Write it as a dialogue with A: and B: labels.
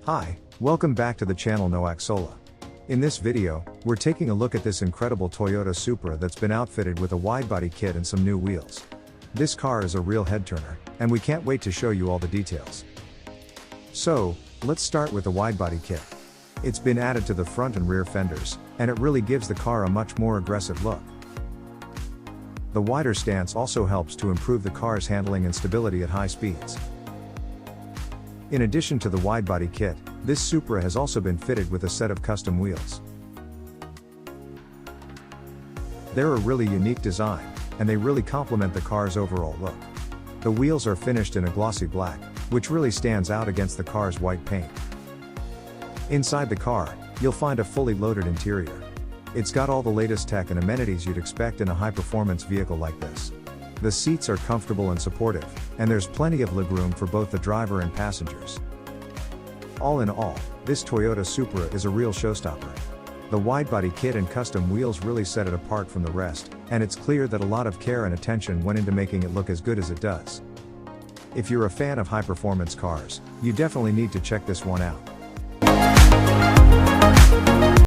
A: Hi, welcome back to the channel No Axola. In this video, we're taking a look at this incredible Toyota Supra that's been outfitted with a wide-body kit and some new wheels. This car is a real head-turner, and we can't wait to show you all the details. So, let's start with the wide-body kit. It's been added to the front and rear fenders, and it really gives the car a much more aggressive look. The wider stance also helps to improve the car's handling and stability at high speeds. In addition to the wide-body kit, this Supra has also been fitted with a set of custom wheels. They're a really unique design, and they really complement the car's overall look. The wheels are finished in a glossy black, which really stands out against the car's white paint. Inside the car, you'll find a fully loaded interior. It's got all the latest tech and amenities you'd expect in a high-performance vehicle like this. The seats are comfortable and supportive, and there's plenty of legroom for both the driver and passengers. All in all, this Toyota Supra is a real showstopper. The wide-body kit and custom wheels really set it apart from the rest, and it's clear that a lot of care and attention went into making it look as good as it does. If you're a fan of high-performance cars, you definitely need to check this one out.